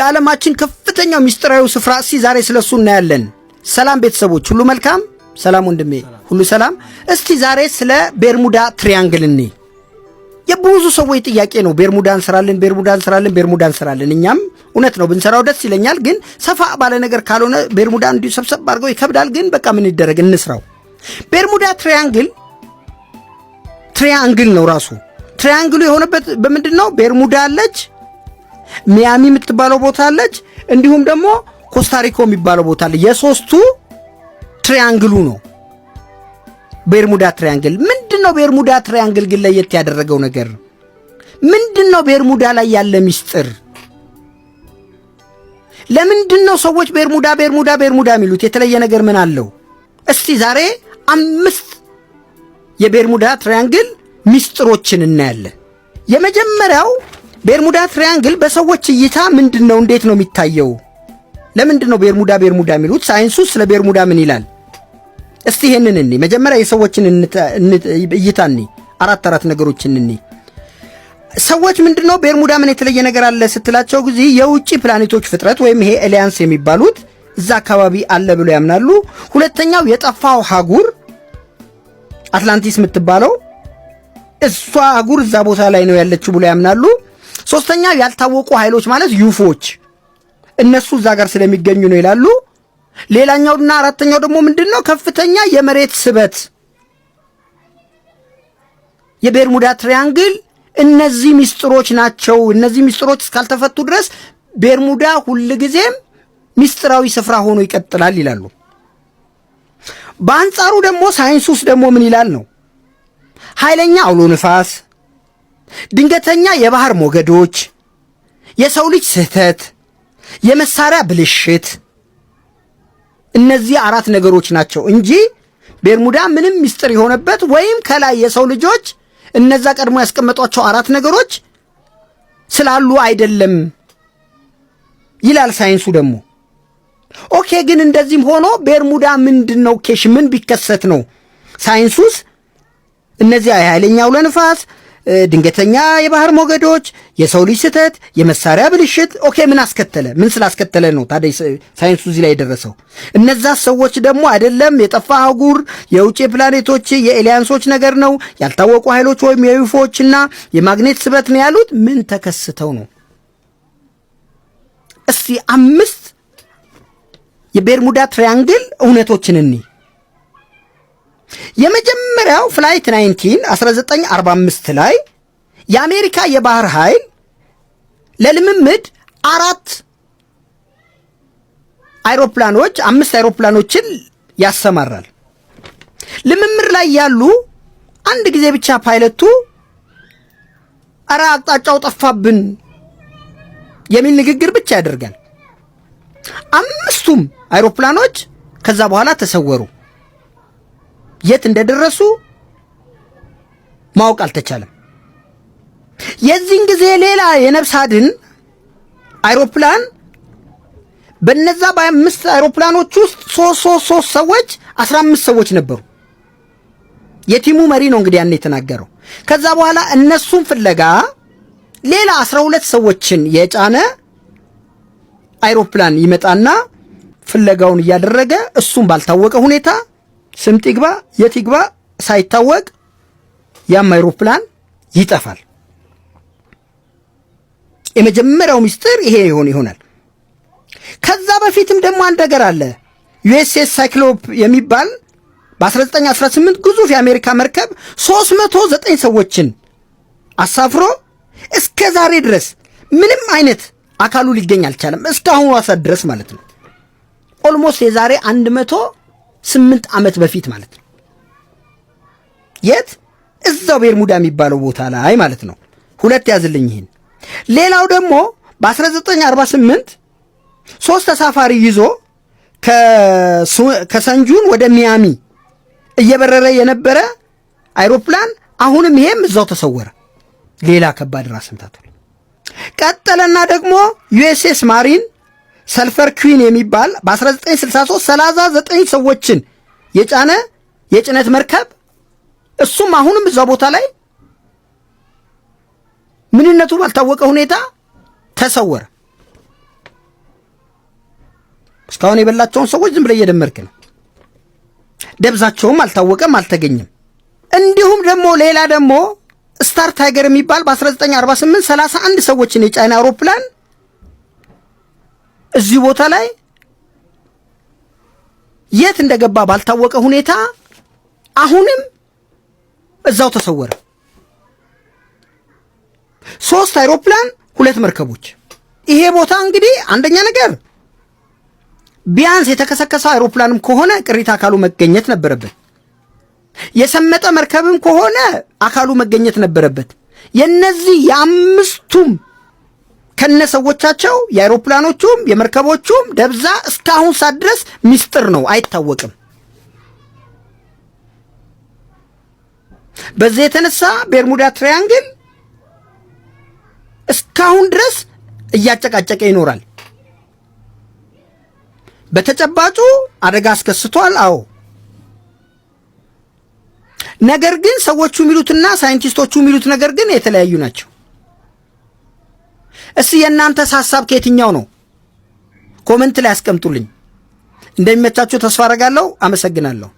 የዓለማችን ከፍተኛው ሚስጥራዊ ስፍራ ዛሬ ስለሱ እናያለን። ሰላም ቤተሰቦች ሁሉ መልካም፣ ሰላም ወንድሜ ሁሉ ሰላም። እስቲ ዛሬ ስለ ቤርሙዳ ትሪያንግል እንይ። የብዙ ሰዎች ጥያቄ ነው። ቤርሙዳ እንሰራለን። እኛም እውነት ነው ብንሰራው ደስ ይለኛል፣ ግን ሰፋ ባለ ነገር ካልሆነ ቤርሙዳ እንዲሁ ሰብሰብ አድርገው ይከብዳል። ግን በቃ ምን ይደረግ እንስራው። ቤርሙዳ ትሪያንግል ነው ራሱ። ትሪያንግሉ የሆነበት በምንድን ነው? ቤርሙዳ አለች፣ ሚያሚ የምትባለው ቦታ አለች፣ እንዲሁም ደግሞ ኮስታሪኮ የሚባለው ቦታ አለ። የሶስቱ ትሪያንግሉ ነው ቤርሙዳ ትሪያንግል። ምንድነው ቤርሙዳ ትሪያንግል ግን ለየት ያደረገው ነገር ምንድነው? ቤርሙዳ ላይ ያለ ሚስጥር ለምንድነው ሰዎች ቤርሙዳ የሚሉት? የተለየ ነገር ምን አለው? እስቲ ዛሬ 5 የቤርሙዳ ትሪያንግል ሚስጥሮችን እናያለን። የመጀመሪያው ቤርሙዳ ትሪያንግል በሰዎች እይታ ምንድነው? እንዴት ነው የሚታየው? ለምንድነው ቤርሙዳ የሚሉት? ሳይንሱ ስለ ቤርሙዳ ምን ይላል? እስቲ ይሄንን እንይ። መጀመሪያ የሰዎችን እይታ እንይ። አራት ነገሮችን እንይ። ሰዎች ምንድነው ቤርሙዳ ምን የተለየ ነገር አለ ስትላቸው ጊዜ የውጪ ፕላኔቶች ፍጥረት ወይም ይሄ ኤሊያንስ የሚባሉት እዛ አካባቢ አለ ብሎ ያምናሉ። ሁለተኛው የጠፋው አህጉር አትላንቲስ የምትባለው እሷ አህጉር እዛ ቦታ ላይ ነው ያለችው ብሎ ያምናሉ። ሶስተኛው ያልታወቁ ኃይሎች ማለት ዩፎዎች እነሱ እዛ ጋር ስለሚገኙ ነው ይላሉ። ሌላኛውና አራተኛው ደግሞ ምንድነው? ከፍተኛ የመሬት ስበት የቤርሙዳ ትሪያንግል እነዚህ ሚስጥሮች ናቸው። እነዚህ ሚስጥሮች እስካልተፈቱ ድረስ ቤርሙዳ ሁልጊዜም ሚስጥራዊ ስፍራ ሆኖ ይቀጥላል ይላሉ። በአንጻሩ ደግሞ ሳይንሱስ ደግሞ ምን ይላል ነው? ኃይለኛ አውሎ ንፋስ፣ ድንገተኛ የባህር ሞገዶች፣ የሰው ልጅ ስህተት፣ የመሳሪያ ብልሽት እነዚህ 4 ነገሮች ናቸው እንጂ ቤርሙዳ ምንም ሚስጥር የሆነበት ወይም ከላይ የሰው ልጆች እነዛ ቀድሞ ያስቀመጧቸው 4 ነገሮች ስላሉ አይደለም ይላል ሳይንሱ ደግሞ። ኦኬ፣ ግን እንደዚህም ሆኖ ቤርሙዳ ምንድነው? ኬሽ ምን ቢከሰት ነው ሳይንሱስ እነዚህ ኃይለኛ አውሎ ንፋስ፣ ድንገተኛ የባህር ሞገዶች፣ የሰው ልጅ ስህተት፣ የመሳሪያ ብልሽት ኦኬ ምን አስከተለ? ምን ስላስከተለ ነው ታዲያ ሳይንሱ እዚህ ላይ የደረሰው? እነዛ ሰዎች ደግሞ አይደለም የጠፋ አህጉር፣ የውጭ ፕላኔቶች፣ የኤሊያንሶች ነገር ነው፣ ያልታወቁ ኃይሎች ወይም የዩፎዎችና የማግኔት ስበት ነው ያሉት። ምን ተከስተው ነው? እስቲ 5 የቤርሙዳ ትሪያንግል እውነቶችን እንይ። የመጀመሪያው ፍላይት 1945 ላይ የአሜሪካ የባህር ኃይል ለልምምድ 5 አይሮፕላኖችን ያሰማራል። ልምምድ ላይ ያሉ አንድ ጊዜ ብቻ ፓይለቱ አቅጣጫው ጠፋብን የሚል ንግግር ብቻ ያደርጋል። 5ቱም አይሮፕላኖች ከዛ በኋላ ተሰወሩ። የት እንደደረሱ ማወቅ አልተቻለም። የዚህን ጊዜ ሌላ የነፍስ አድን አይሮፕላን በነዛ በ5 አይሮፕላኖች ውስጥ 3 ሰዎች 15 ሰዎች ነበሩ። የቲሙ መሪ ነው እንግዲህ ያን የተናገረው። ከዛ በኋላ እነሱን ፍለጋ ሌላ 12 ሰዎችን የጫነ አይሮፕላን ይመጣና ፍለጋውን እያደረገ እሱም ባልታወቀ ሁኔታ ስምጥ ይግባ የት ይግባ ሳይታወቅ ያም አይሮፕላን ይጠፋል። የመጀመሪያው ሚስጥር ይሄ ይሆናል። ከዛ በፊትም ደግሞ አንድ ነገር አለ። ዩኤስኤስ ሳይክሎፕ የሚባል በ1918 ግዙፍ የአሜሪካ መርከብ 309 ሰዎችን አሳፍሮ እስከ ዛሬ ድረስ ምንም አይነት አካሉ ሊገኝ አልቻለም። እስካሁን ዋሳት ድረስ ማለት ነው። ኦልሞስት የዛሬ 108 ዓመት በፊት ማለት ነው። የት? እዛው ቤርሙዳ የሚባለው ቦታ ላይ ማለት ነው። 2 ያዝልኝ ይሄን። ሌላው ደግሞ በ1948 3 ተሳፋሪ ይዞ ከሰንጁን ወደ ሚያሚ እየበረረ የነበረ አይሮፕላን አሁንም ይሄም እዛው ተሰወረ። ሌላ ከባድ ራስ ምታት። ቀጠለና ደግሞ ዩኤስኤስ ማሪን ሰልፈር ኩዊን የሚባል በ1963 39 ሰዎችን የጫነ የጭነት መርከብ እሱም አሁንም እዛው ቦታ ላይ ምንነቱ ባልታወቀ ሁኔታ ተሰወረ። እስካሁን የበላቸውን ሰዎች ዝም ብለህ እየደመርክ ነው። ደብዛቸውም አልታወቀም፣ አልተገኘም። እንዲሁም ደግሞ ሌላ ደግሞ ስታር ታይገር የሚባል በ1948 31 ሰዎችን የጫይና አውሮፕላን እዚህ ቦታ ላይ የት እንደገባ ባልታወቀ ሁኔታ አሁንም እዛው ተሰወረ። 3 አይሮፕላን 2 መርከቦች። ይሄ ቦታ እንግዲህ አንደኛ ነገር ቢያንስ የተከሰከሰ አይሮፕላንም ከሆነ ቅሪተ አካሉ መገኘት ነበረበት። የሰመጠ መርከብም ከሆነ አካሉ መገኘት ነበረበት። የነዚህ የአምስቱም ከነሰዎቻቸው የአይሮፕላኖቹም የመርከቦቹም ደብዛ እስካሁን ሰዓት ድረስ ሚስጥር ነው፣ አይታወቅም። በዚህ የተነሳ ቤርሙዳ ትራያንግል እስካሁን ድረስ እያጨቃጨቀ ይኖራል። በተጨባጩ አደጋ አስከስቷል። አዎ፣ ነገር ግን ሰዎቹ የሚሉትና ሳይንቲስቶቹ የሚሉት ነገር ግን የተለያዩ ናቸው። እስቲ የእናንተስ ሐሳብ ከየትኛው ነው? ኮሜንት ላይ አስቀምጡልኝ። እንደሚመቻችሁ ተስፋ አደርጋለሁ። አመሰግናለሁ።